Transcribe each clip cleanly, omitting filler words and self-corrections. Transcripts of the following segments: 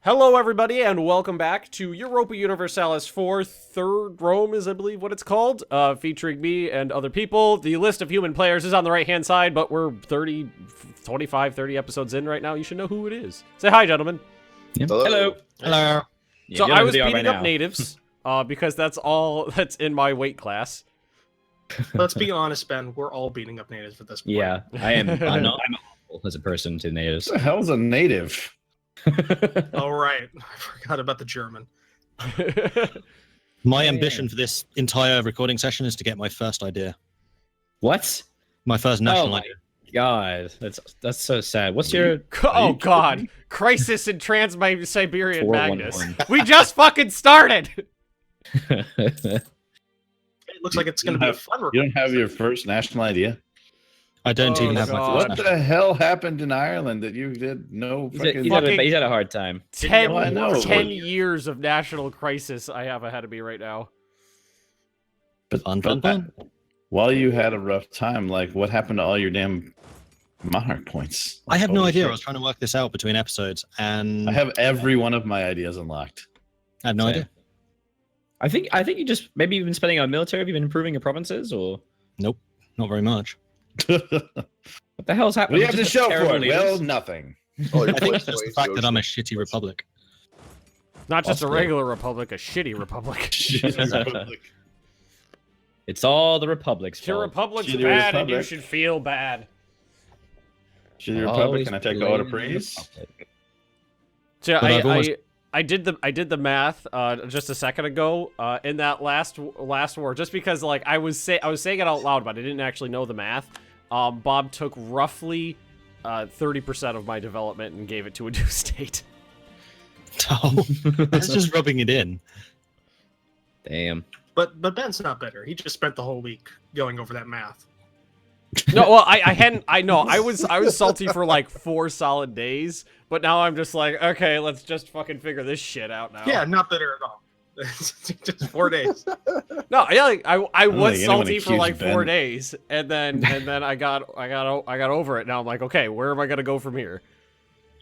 Hello, everybody, and welcome back to Europa Universalis 4 Third Rome is, I believe, what it's called, featuring me and other people. The list of human players is on the right-hand side, but we're 25, 30 episodes in right now. You should know who it is. Say hi, gentlemen. Yep. Hello. Hello. So I was beating up natives, because that's all that's in my weight class. Let's be honest, Ben. We're all beating up natives at this point. Yeah, I am. I'm awful as a person to natives. What the hell's a native? All right. I forgot about the German. My ambition for this entire recording session is to get my first idea. What? My first national idea. God, that's so sad. What's your? Oh God! Crisis in Trans-Siberian Magnus. 411. We just fucking started. It looks like it's going to be a fun You recording. don't have your first national idea? I don't Oh, even have God. my What first the hell happened in Ireland that you did no fucking... He's had a hard time. 10 I know. years of national crisis I have ahead of me right now. But, Fun. while you had a rough time, like, what happened to all your damn monarch points? I have no Holy idea. shit. I was trying to work this out between episodes, and I have every one of my ideas unlocked. I have no Same. idea. I think you just maybe you've been spending on military. Have you been improving your provinces, or Nope, not very much. what the hell's What happening? do you have to Just show for terrible it? leaders? Well, nothing. I think it's just the fact that I'm a shitty republic. Not just a Possibly. regular republic, a shitty republic. It's all the republic's If your fault. republic's Shitty bad and you republic. should feel bad. Should the Republic, Always can I take all the blame praise? Republic. So But I've always- I did the math just a second ago in that last war, just because like I was saying it out loud, but I didn't actually know the math. Bob took roughly 30% of my development and gave it to a new state. Oh, that's just rubbing it in. Damn. But Ben's not better. He just spent the whole week going over that math. No, well, I hadn't. I know I was salty for like 4 solid days, but now I'm just like, okay, let's just fucking figure this shit out now. Yeah, not bitter at all. Just 4 days. No, yeah, like, I don't was think anyone salty for accused like 4 Ben. days, and then I got over it. Now I'm like, okay, where am I gonna go from here?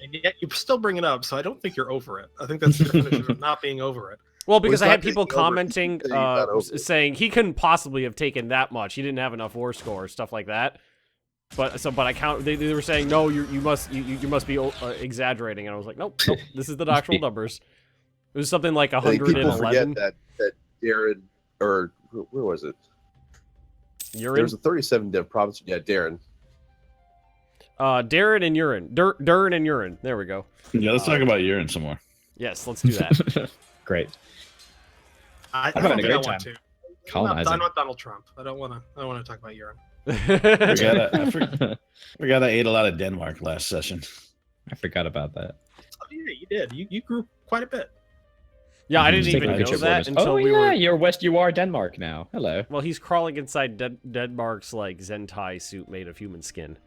And yet you still bring it up, so I don't think you're over it. I think that's the definition of not being over it. Well, because he's I not had people taking over, commenting, he's not over it. saying he couldn't possibly have taken that much. He didn't have enough war score, stuff like that. But I count. They were saying no, you must be exaggerating, and I was like, nope, this is the actual numbers. It was something like I think people 111. forget that Darren, or where was it? Urine. There's a 37 dev province. Yeah, Darren. Darren and urine. Durin and urine. There we go. Yeah, let's talk about urine some more. Yes, let's do that. Great. I having don't a think I great want to. Colonizing. I'm not Donald Trump. I don't want to talk about urine. I forgot I ate a lot of Denmark last session. I forgot about that. Oh, yeah, you did. You grew quite a bit. Yeah, I Mhm. didn't Take even a know picture that for us. until Oh we yeah, were. you are Denmark now. Hello. Well, he's crawling inside Denmark's like Zentai suit made of human skin.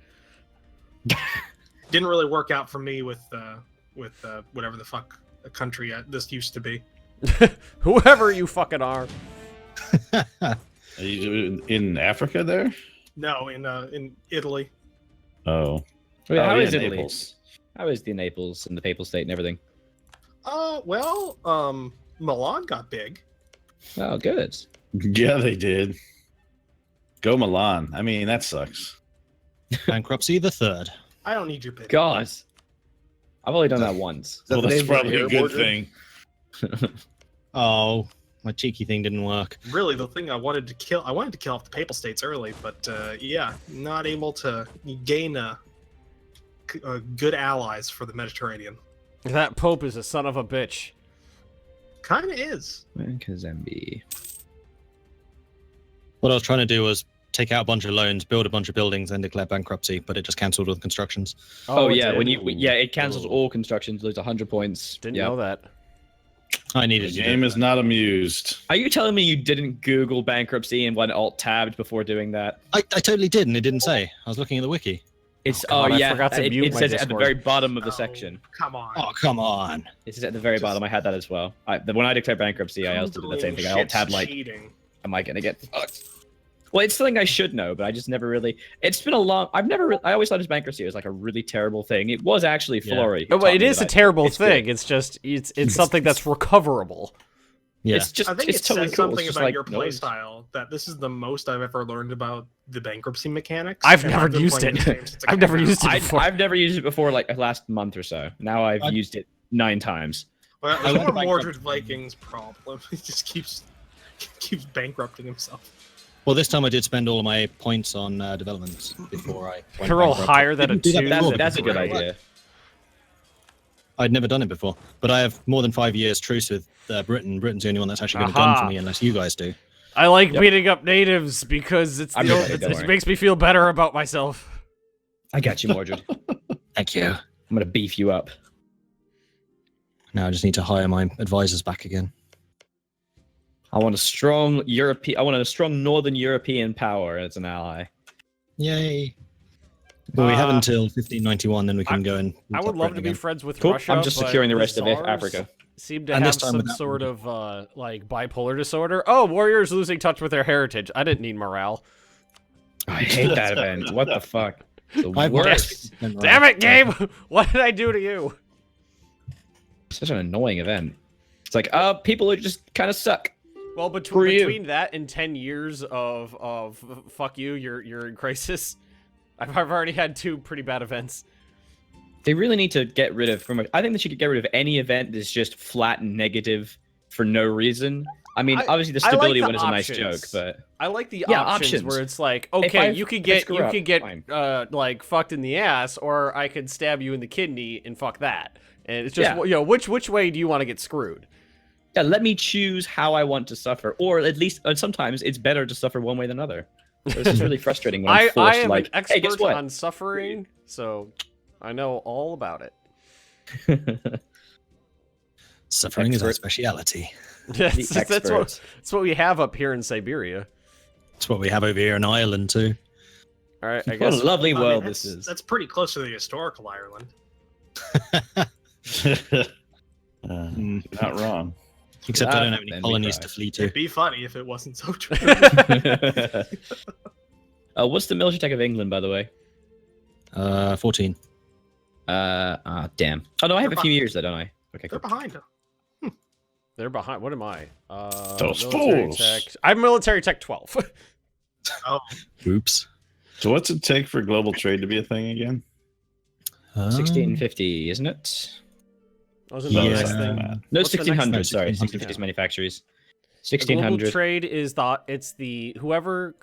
Didn't really work out for me with whatever the fuck a country this used to be. Whoever you fucking are. Are you in Africa there? No, in Italy. Oh. Wait, how yeah, is Italy? Naples. How is the Naples and the Papal State and everything? Milan got big. Oh, good. Yeah, they did. Go Milan. I mean, that sucks. Bankruptcy the third. I don't need your pity. God. I've only done that once. Is that Well, the that's name of probably the a good airborne? thing. Oh, my cheeky thing didn't work. Really, the thing I wanted to kill off the Papal States early, but yeah, not able to gain good allies for the Mediterranean. That Pope is a son of a bitch. Kind of is. Kazembe. What I was trying to do was take out a bunch of loans, build a bunch of buildings, and declare bankruptcy, but it just cancelled all the constructions. Oh, it yeah, did? when it cancels Ooh. all constructions, lose 100 points. Didn't Yep. know that. I The needed to game do is that. not amused. Are you telling me you didn't Google bankruptcy and went alt-tabbed before doing that? I totally did, and it didn't say. I was looking at the wiki. It's God, I yeah, forgot to mute it my says it at the Discord. very bottom of the Oh, section. Come on. Oh, come on. It says at the very Just- bottom. I had that as well. When I declared bankruptcy, I also did the same thing. I Shit's alt-tabbed like, cheating. am I gonna get fucked? Well, it's something I should know, but I just never really. It's been a long. I always thought his bankruptcy was like a really terrible thing. It was actually Yeah. Flory. Oh, but it is a terrible thing. It's just it's something that's recoverable. Yeah. It's just. I think it's it totally says cool. something It's just about like your noise. playstyle that this is the most I've ever learned about the bankruptcy mechanics. I've and never been used playing it. the game since it I've came never out. used it before. I've never used it before, like last month or so. Now I've I- used it 9 times. Well, I it's went more bankrupt. Mordred Viking's problem. He just keeps bankrupting himself. Well, this time I did spend all of my points on developments before I went You're roll bankrupt. higher than a Didn't do that 2. before, That's a good before. idea. I'd never done it before, but I have more than 5 years truce with Britain. Britain's the only one that's actually going to gun Aha. for me, unless you guys do. I like Yep. beating up natives because I'm the ready, don't it worry. makes me feel better about myself. I got you, Mordred. Thank you. I'm gonna beef you up. Now I just need to hire my advisors back again. I want a strong European. I want a strong Northern European power as an ally. Yay! But we have Uh, until 1591, then we can go and. I would top love Britain to be again. friends with Cool. Russia. I'm just but securing the rest of Tsars Africa. Seem to And have this time some without sort them. of like bipolar disorder. Oh, warriors losing touch with their heritage. I didn't need morale. I hate that event. What the fuck? The I've worst. Damn it, game! What did I do to you? Such an annoying event. It's like, people are just kind of suck. Well, For you. between that and 10 years of fuck you, you're in crisis. I've already had 2 pretty bad events. They really need to get rid of. I think they should get rid of any event that's just flat and negative for no reason. I mean, obviously the I like stability the one is a nice options. joke, but I like the Yeah, options, options. where it's like, If okay, I- you could if I get screw up, fine. like fucked in the ass, or I could stab you in the kidney and fuck that. And it's just Yeah. which way do you want to get screwed? yeah, let me choose how I want to suffer, or at least sometimes it's better to suffer one way than another. So it's just really frustrating when I'm I forced am like, an hey, guess expert what? on suffering, so I know all about it. Suffering is our Expert. speciality. That's experts. that's what we have up here in Siberia. That's what we have over here in Ireland too. All right, I What a guess. lovely I mean, world that's, this is. that's pretty close to the historical Ireland. Not wrong. Except I don't have any Then we colonies cry. to flee to. It'd be funny if it wasn't so true. What's the military tech of England, by the way? 14. Damn. Oh no, I have a few years there, don't I? Okay, They're cool. behind. They're behind. What am I? Those military fools. tech. I'm military tech 12. Oh, Oops. So what's it take for global trade to be a thing again? 1650, isn't it? Wasn't that the next Yeah. thing? No, What's the next 1600. thing? Sorry, 1600. 1650 is manufacturers. The global 1600. trade is whoever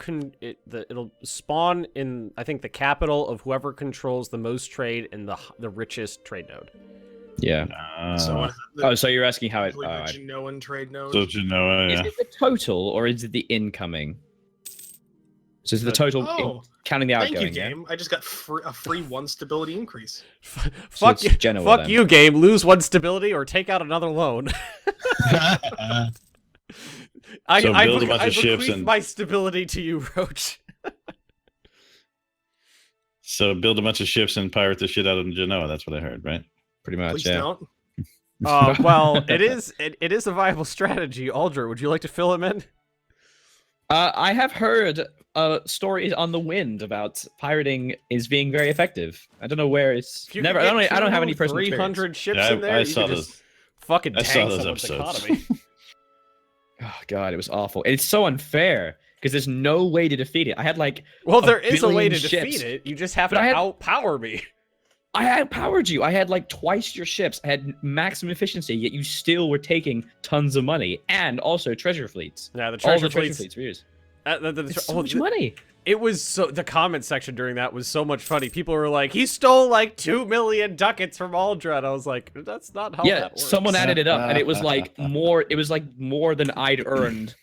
it'll spawn in, I think, the capital of whoever controls the most trade in the richest trade node. Yeah. so what is it? The Oh, so you're asking how it? Genoan trade node? So you know, Is yeah. it the total or is it the incoming? So is it the total Oh, counting the thank outgoing? you, game. I just got a free 1 stability increase. So Fuck it's you, Genoa, fuck then. you, game. Lose 1 stability or take out another loan. So build a bunch I of ships bequeath and- my stability to you, Roach. So build a bunch of ships and pirate the shit out of Genoa. That's what I heard, right? Pretty much, Please yeah. don't. Well, it is a viable strategy. Aldra, would you like to fill him in? I have heard stories on the wind about pirating is being very effective. I don't know where it's If you never. could I get don't have any personal 300 ships Yeah, in there. I you saw could those. just fucking I tank saw those someone's episodes. economy. Oh god, it was awful. And it's so unfair because there's no way to defeat it. I had like Well, a there is a way to billion ships. defeat it. You just have But to I had- outpower me. I had powered you. I had like twice your ships. I had maximum efficiency, yet you still were taking tons of money and also treasure fleets. Yeah, the All treasure the treasure fleets. fleets were used. Oh, It's so much money. It was so the comment section during that was so much funny. People were like, "He stole like 2 million ducats from Aldra." And I was like, "That's not how Yeah, that works." someone added it up, and it was like more. It was like more than I'd earned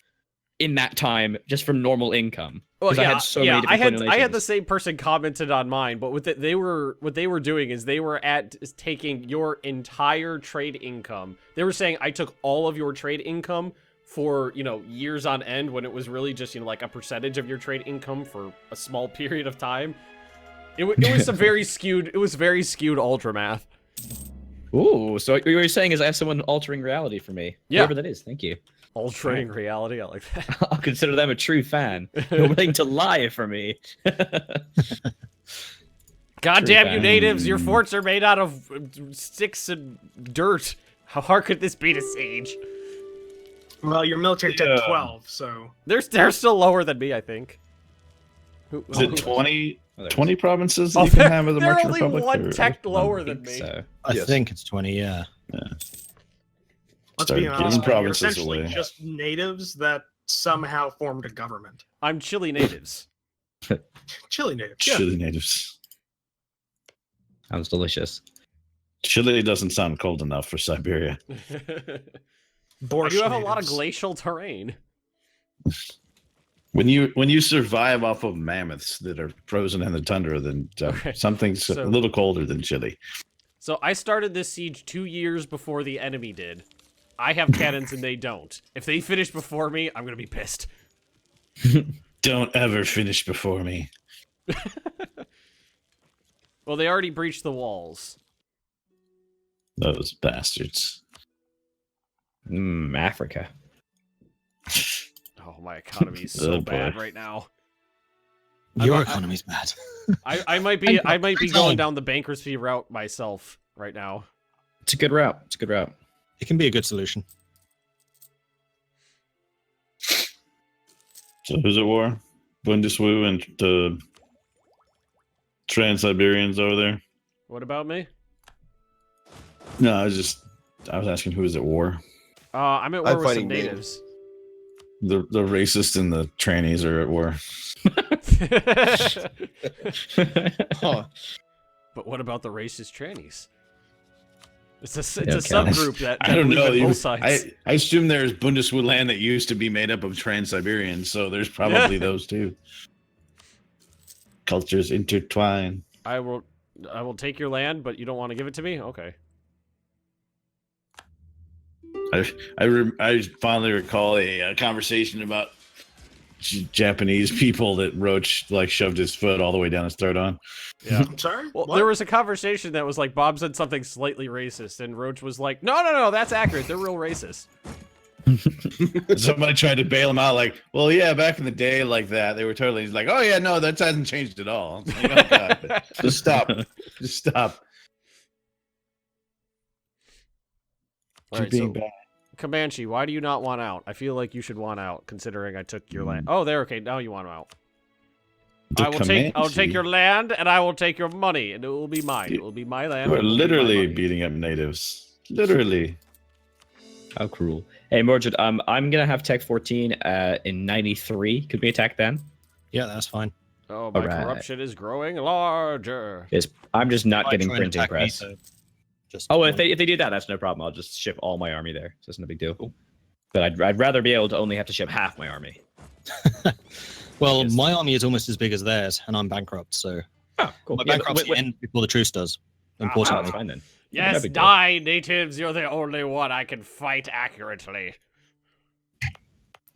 in that time just from normal income. Well, 'Cause I had so many I different had the formulations. same person commented on mine, but what they were doing is they were taking your entire trade income. They were saying I took all of your trade income for, years on end when it was really just, like a percentage of your trade income for a small period of time. It was some very skewed, it was very skewed ultra math. Ooh, so what you're saying is I have someone altering reality for me. Yeah. Whoever that is, thank you. Altering reality, I like that. I'll consider them a true fan. They're willing to lie for me. God damn you fan. natives, your forts are made out of sticks and dirt. How hard could this be to siege? Well, your military took 12, so They're still lower than me, I think. Is it 20, Oh, there 20 provinces Oh, that you can have as a they're merchant only republic? one or- tech lower I than think me. so. I Yes. think it's 20. Yeah. let's Start be giving honest. You're provinces essentially away. just natives that somehow formed a government. I'm Chile natives. Chile natives. Yeah. Chile natives. Sounds delicious. Chile doesn't sound cold enough for Siberia. I Borscht do have a lot of natives. glacial terrain. When you survive off of mammoths that are frozen in the tundra, then Okay, something's so- a little colder than Chile. So I started this siege 2 years before the enemy did. I have cannons and they don't. If they finish before me, I'm gonna be pissed. Don't ever finish before me. Well, they already breached the walls. Those bastards. Africa. Oh, my economy is so Oh, boy. bad right now. Your economy's bad. I might be going fine. down the bankruptcy route myself right now. It's a good route. It's a good route. It can be a good solution. So who's at war? Bundeswehr and the Trans-Siberians over there? What about me? No, I was asking who was at war. I'm at war I'm with some fighting me. natives. The racist and the trannies are at war. But what about the racist trannies? It's a Yeah, subgroup that I don't believe know. in both sides. I assume there's Bundeswehr land that used to be made up of Trans-Siberians, so there's probably those too. Cultures intertwine. I will take your land, but you don't want to give it to me? Okay. I fondly recall a conversation about Japanese people that Roach shoved his foot all the way down his third on. Yeah. I'm sorry? Well, What? there was a conversation that was like Bob said something slightly racist, and Roach was like, "No, that's accurate. They're real racist." Somebody tried to bail him out, well, yeah, back in the day, like that, they were totally. He's like, oh yeah, no, that hasn't changed at all. It's like, oh, God. Just stop. Just stop. All You're right, being so bad. Comanche, why do you not want out? I feel like you should want out, considering I took your land. Oh, there. Okay, now you want out. The I'll Comanche? take your land, and I will take your money, and it will be mine. It will be my land. We're it will be my literally money. beating up natives. Literally. How cruel. Hey, Mordred, I'm gonna have Tech 14 in 93. Could we attack then? Yeah, that's fine. Oh, my Alright. corruption is growing larger. I'm just not Might getting try and printing attack me, press. so just Oh, if they do that, that's no problem. I'll just ship all my army there. So it's no big deal. But I'd rather be able to only have to ship half my army. Well, Yes. my army is almost as big as theirs, and I'm bankrupt, so Oh, cool. my Yeah, bankruptcy ends before the truce does. Importantly, that's fine then. Yes, No big deal. die, natives. You're the only one I can fight accurately.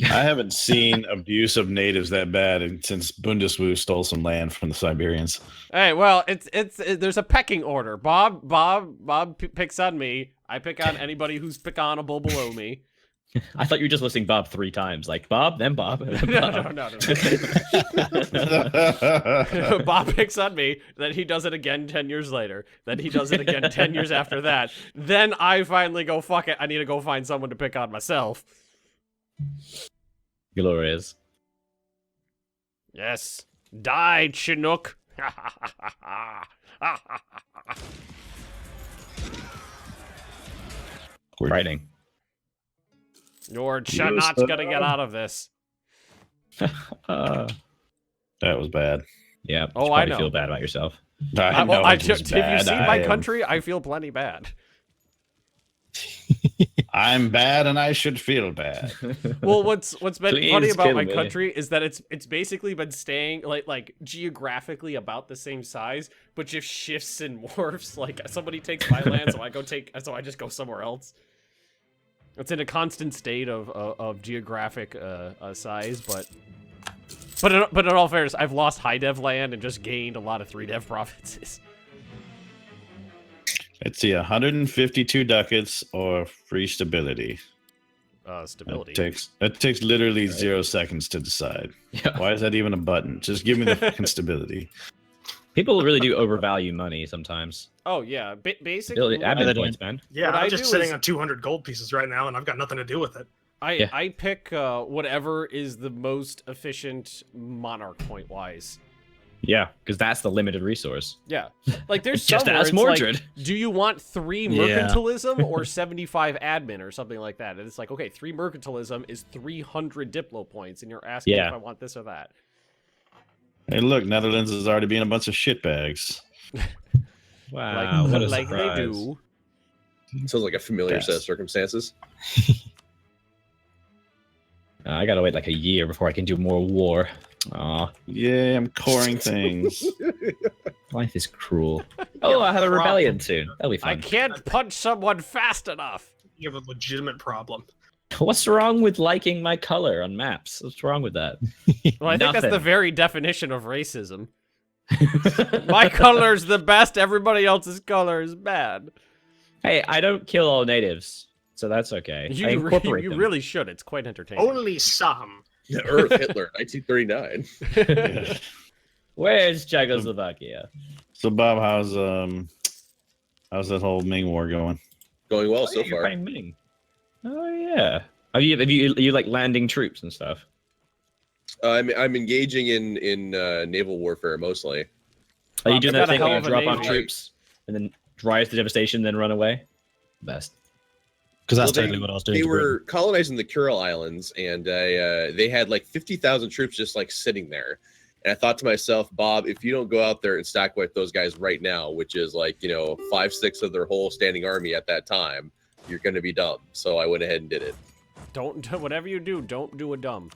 I haven't seen abuse of natives that bad since Bundeswehr stole some land from the Siberians. Hey, well, there's a pecking order. Bob picks on me. I pick on anybody who's pickable below me. I thought you were just listing Bob 3 times. Like Bob, then Bob, and then Bob. No. Bob picks on me, then he does it again 10 years later. Then he does it again 10 years after that. Then I finally go, fuck it, I need to go find someone to pick on myself. Glorious. Yes. Die, Chinook. Writing. Your Chinok's gonna get out of this. Uh, That was bad. yeah. you Oh, should I probably know. feel bad about yourself. I know Have it was you bad. seen my country? I feel plenty bad. I'm bad and I should feel bad. Well, what's been Please funny about kill my me. country is that it's basically been staying like geographically about the same size, but just shifts and morphs. Like somebody takes my land, so I just go somewhere else. It's in a constant state of geographic size, but in all fairness, I've lost high dev land and just gained a lot of 3 dev provinces. Let's see, 152 ducats or free stability. Stability. That takes literally 0 seconds to decide. Yeah. Why is that even a button? Just give me the fucking stability. People really do overvalue money sometimes. Oh yeah, basically. Ability, admin points, man. Yeah, What I'm I just do sitting is- on 200 gold pieces right now, and I've got nothing to do with it. I pick whatever is the most efficient monarch point wise. Yeah, because that's the limited resource. Yeah, like there's Just some where ask it's like, Mordred. do you want 3 Yeah. mercantilism or 75 admin or something like that? And it's like, okay, 3 mercantilism is 300 diplo points, and you're asking Yeah. if I want this or that. Hey, look, Netherlands is already being a bunch of shitbags. Wow, what a like they surprise. do. Sounds like a familiar set of Yes. circumstances. I gotta wait like a year before I can do more war. Aw, Yay, I'm coring things. life is cruel. Oh, I have a rebellion soon. That'll be I fun. can't punch someone fast enough. You have a legitimate problem. What's wrong with liking my color on maps? What's wrong with that? Well, I think that's the Nothing. very definition of racism. My color's the best. Everybody else's color is bad. Hey, I don't kill all natives, so that's okay. I You incorporate them. really should. It's quite entertaining. Only some. Yeah, Earth Hitler, 1939. Where's Czechoslovakia? So Bob, how's that whole Ming War going? Going well Oh, so yeah, you're far. fighting Ming. Oh yeah. Are you like landing troops and stuff? I'm engaging in naval warfare mostly. Are you Bob, doing you that got a thing where hell you of a drop off navy. troops and then rise to devastation, then run away? Best. Because that's Well, totally what I was doing. They to Britain. were colonizing the Kuril Islands, and they had like 50,000 troops just like sitting there. And I thought to myself, Bob, if you don't go out there and stack wipe those guys right now, which is like 5/6 of their whole standing army at that time, you're going to be dumb. So I went ahead and did it. Don't whatever you do, don't do a dumb.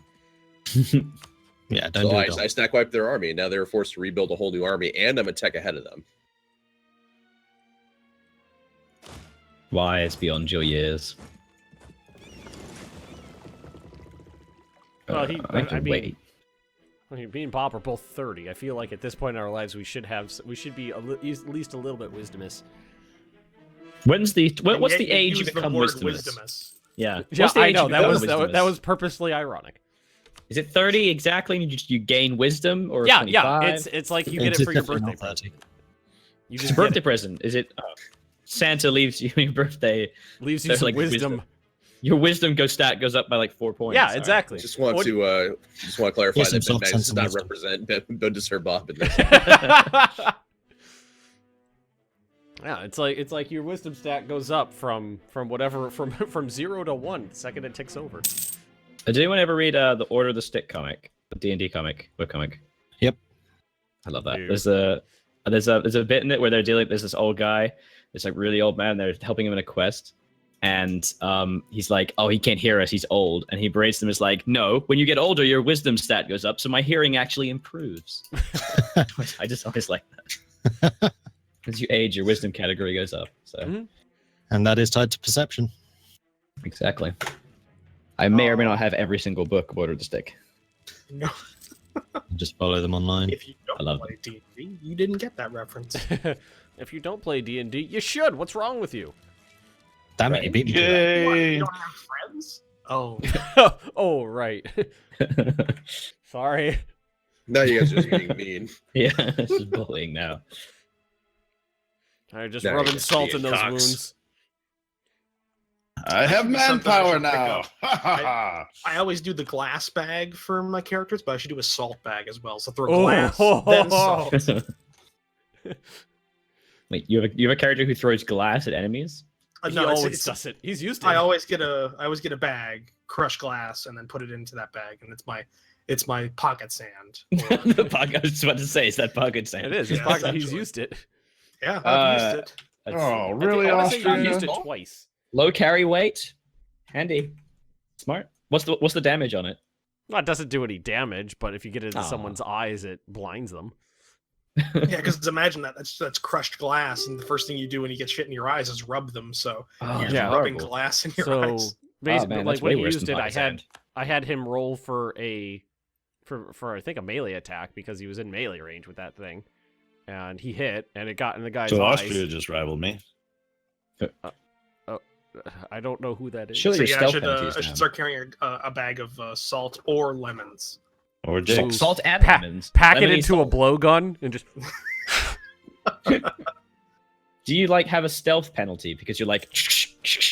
Yeah, don't So do I, it. I stack wiped their army, and now they're forced to rebuild a whole new army, and I'm a tech ahead of them. Why is beyond your years? Well, I can wait. I mean, me and Bob are both 30. I feel like at this point in our lives, we should be at least a little bit wisdomous. What's And the yet you age you use the become word wisdomous? wisdomous. Yeah. Yeah, What's the I age know you that become was wisdomous? that was purposely ironic. Is it 30 exactly? And you gain wisdom, or Yeah, 25? yeah. It's like you get it for your definitely birthday not present. 30. You It's just a get birthday it. present. Is it? Santa leaves you your birthday. Leaves you There's some like wisdom. Your wisdom goes up by like 4 points. Yeah, All right. exactly. Just want What- to clarify Yes, that some Ben Magnus sense does of not wisdom. represent Ben Sir Bob in this. Yeah, it's like your wisdom stat goes up from whatever from 0 to 1 the second it ticks over. Did anyone ever read the Order of the Stick comic, the D&D comic, webcomic? Yep. I love that. Dude. There's a bit in it where they're dealing. There's this old guy, this like really old man. They're helping him in a quest, and he's like, "Oh, he can't hear us. He's old." And he berates them as like, "No, when you get older, your wisdom stat goes up, so my hearing actually improves." I just always like that. As you age, your wisdom category goes up. So Mhm. And that is tied to perception. exactly. I may or may not have every single book of Order of the Stick. No, Just follow them online. if you I don't love play D&D, you didn't get that reference. If you don't play D&D, you should. What's wrong with you? Damn it, you beat me. to it. What, Yay! you don't have friends? Oh, Oh, right. Sorry. Now you guys are just being mean. Yeah, this is bullying now. I'm just Now rubbing you're salt in being those cocks. wounds. I have Something I manpower should pick now. up. Ha ha ha! I always do the glass bag for my characters, but I should do a salt bag as well. So throw Oh. glass, then salt. Wait, you have a character who throws glass at enemies? He No, always does it. He's used to I it. always get a bag, crush glass, and then put it into that bag, and it's my pocket sand. Or- The pocket, I was just about to say, is that pocket sand? It is. His Yeah, pocket, he's essentially. used it. yeah, I've used it. That's- Oh, really, I think I've used Austria? it twice. Low carry weight, handy, smart. What's the damage on it? Well, it doesn't do any damage, but if you get it into Aw. someone's eyes, it blinds them. Yeah, because imagine that's crushed glass, and the first thing you do when you get shit in your eyes is rub them. So Oh, you're yeah. rubbing glass in your So eyes. basically, man, like that's when way he worse used than it, pocket sand. I had him roll for I think a melee attack because he was in melee range with that thing, and he hit, and it got in the guy's So eyes. Austria just rivaled me. I don't know who that is. Surely So your yeah, stealth penalty is I should down. start carrying a bag of salt or lemons. Or Ooh. Jake's. Salt and Pa- lemons. Pack it Lemony into a salt. blowgun and just. Do you like have a stealth penalty because you're like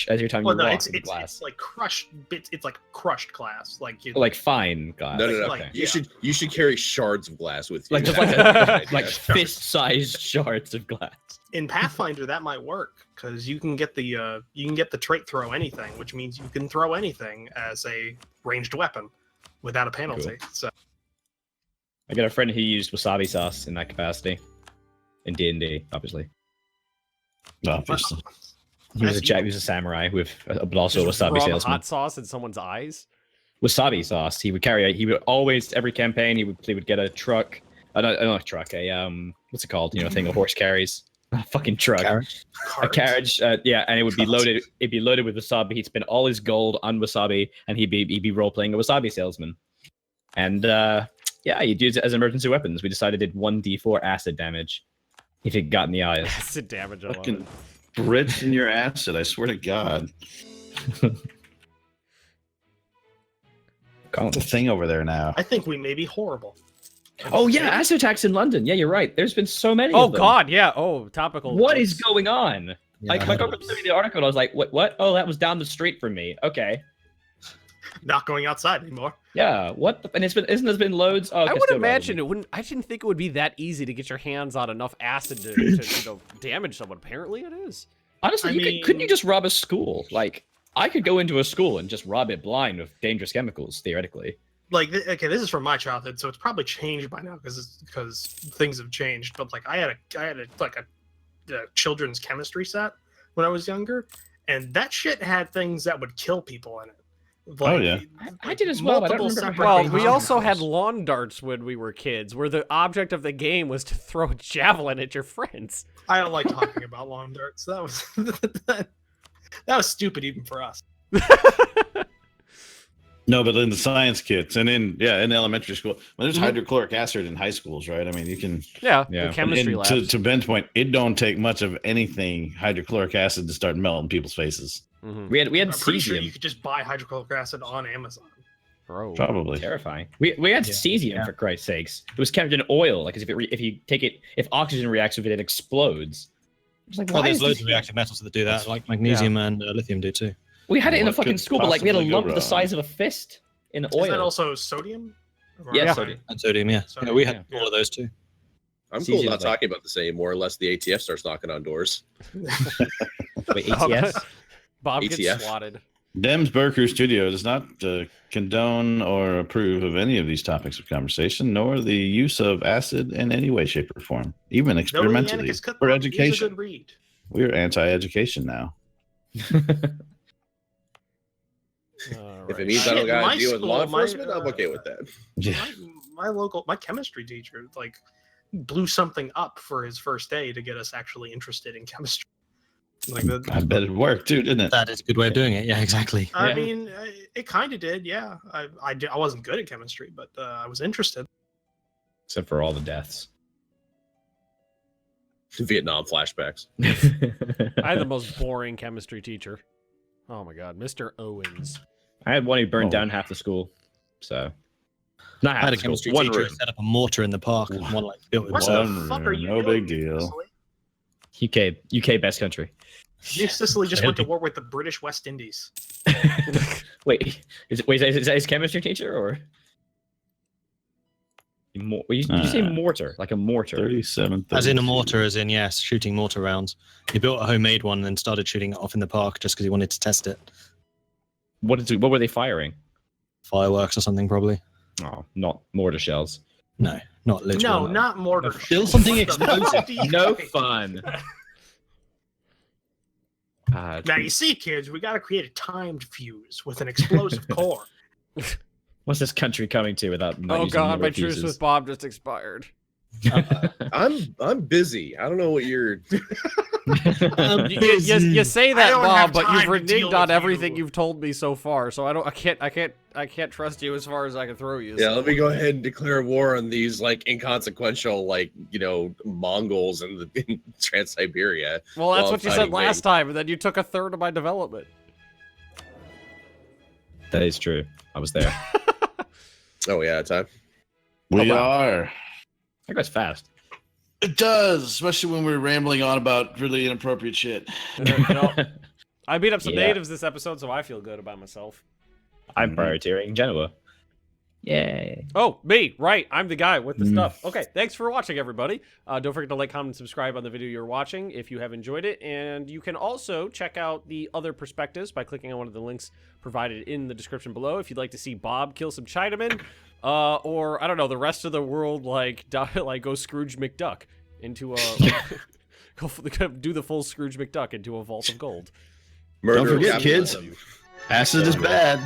as your time Well, you no, walk it's in glass? it's like crushed bits. It's like crushed glass. Like you, Like fine glass. No, no, no. Like, Okay. You should carry shards of glass with you. Like just That's like a- fist-sized shards of glass. in Pathfinder that might work because you can get the trait throw anything, which means you can throw anything as a ranged weapon without a penalty. So I got a friend who used wasabi sauce in that capacity. In D&D, obviously. Obviously. He was a That's he was a samurai with, but also a Just wasabi rub salesman. hot sauce in someone's eyes. Wasabi sauce. He would always every campaign he would get a truck. Not a truck. What's it called? You know, thing a horse carries. A fucking truck. Carriage. A carriage. Yeah, and it would be loaded. It'd be loaded with wasabi. He'd spend all his gold on wasabi, and he'd be role playing a wasabi salesman. And yeah, you'd use it as emergency weapons. We decided it did 1d4 acid damage if it got in the eyes. Acid damage. I love Fucking it. Brits in your acid, I swear to God. Colin. What's the thing over there now? I think we may be horrible. Oh yeah, acid attacks in London. Yeah, you're right. There's been so many. Oh of them. God, yeah. Oh, topical. What is going on? Yeah, Like I my heard girlfriend about sent me the article, and I was like, "What? Oh, that was down the street from me." Okay. Not going outside anymore. Yeah. What? And isn't there's been loads? Oh, I okay, would still imagine relevant. it wouldn't. I didn't think it would be that easy to get your hands on enough acid to damage someone. Apparently, it is. Honestly, couldn't you just rob a school? Like, I could go into a school and just rob it blind with dangerous chemicals, theoretically. Like, okay, this is from my childhood, so it's probably changed by now because things have changed. But like, I had a children's chemistry set when I was younger, and that shit had things that would kill people in it. Like, yeah. I did as well, but I don't multiple remember separate Well, Right. we also had chemicals. lawn darts when we were kids, where the object of the game was to throw a javelin at your friends. I don't like talking about lawn darts. That was that was stupid even for us. No, but in the science kits and in elementary school, well, there's Mhm. hydrochloric acid in high schools, right? I mean, you can. Yeah, Yeah. the chemistry and labs. to Ben's point, it don't take much of anything hydrochloric acid to start melting people's faces. Mhm. We had I'm pretty sure cesium. you could just buy hydrochloric acid on Amazon. Bro. Probably. Terrifying. We had Yeah. cesium Yeah. for Christ's sakes. It was kept in oil. Like, if you take it, if oxygen reacts with it, it explodes. It's like, Well, why there's is loads this- of reactive metals that do that, like magnesium and lithium do too. We had it in a What fucking could school, but like we had a possibly go lump the wrong? size of a fist in Is oil. that also sodium? Or Yeah, am I- sodium. And sodium, yeah. Sodium, Yeah, we had yeah. all of those too. I'm It's cool easy not to, like- talking about this anymore unless the ATF starts knocking on doors. Wait, ATS? Bob gets ATF. swatted. Dems Berker Studio does not condone or approve of any of these topics of conversation, nor the use of acid in any way, shape, or form, even No, experimentally, Leannicus for Cookbook is a education. good read. We're anti-education now. If it means I don't Shit, gotta my deal with law school, my, enforcement, I'm okay with that. Yeah. My chemistry teacher like blew something up for his first day to get us actually interested in chemistry. Like I bet it worked too, didn't it? That is a good way of doing it. Yeah, exactly. I Yeah. mean, it kind of did. Yeah, I wasn't good at chemistry, but I was interested. Except for all the deaths. Vietnam flashbacks. I had the most boring chemistry teacher. Oh my god, Mr. Owens. I had one who burned Oh. down half the school. So, not I half had the a school, chemistry one teacher room. who set up a mortar in the park and one like built it What himself. the fuck are you no doing, big deal. Sicily? UK best country. Sicily just went to war with the British West Indies. Wait, is that his chemistry teacher or? Did you say mortar? Like a mortar? 37. As in a mortar, as in, yes, shooting mortar rounds. He built a homemade one and then started shooting it off in the park just because he wanted to test it. What were they firing? Fireworks or something, probably. Oh, not mortar shells. No, not literally. No, not mortar. Still something What the explosive. fuck do you No think? fun. Now you see, kids, we got to create a timed fuse with an explosive core. What's this country coming to without? not Oh using god, my mortar truce fuses? with Bob just expired. I'm busy. I don't know what you're. You say I that, don't Bob, have but you've time to deal reneged on with everything you. you've told me so far. So I can't trust you as far as I can throw you. Yeah, so- let me go ahead and declare war on these like inconsequential, like Mongols in Trans-Siberia. Well, that's while what you said fighting last Wing. time, and then you took a third of my development. That is true. I was there. Oh yeah, time. We Oh, wow. are. That goes fast. It does, especially when we're rambling on about really inappropriate shit. I beat up some Yeah. natives this episode, so I feel good about myself. I'm prioriteering Genoa. Yay. Oh, me, right. I'm the guy with the Mm. stuff. Okay, thanks for watching, everybody. Don't forget to like, comment, and subscribe on the video you're watching if you have enjoyed it. And you can also check out the other perspectives by clicking on one of the links provided in the description below if you'd like to see Bob kill some Chinamen, or, I don't know, the rest of the world, like go Scrooge McDuck into a... do the full Scrooge McDuck into a vault of gold. Murder Don't forget, capitalism. kids. Acid is bad.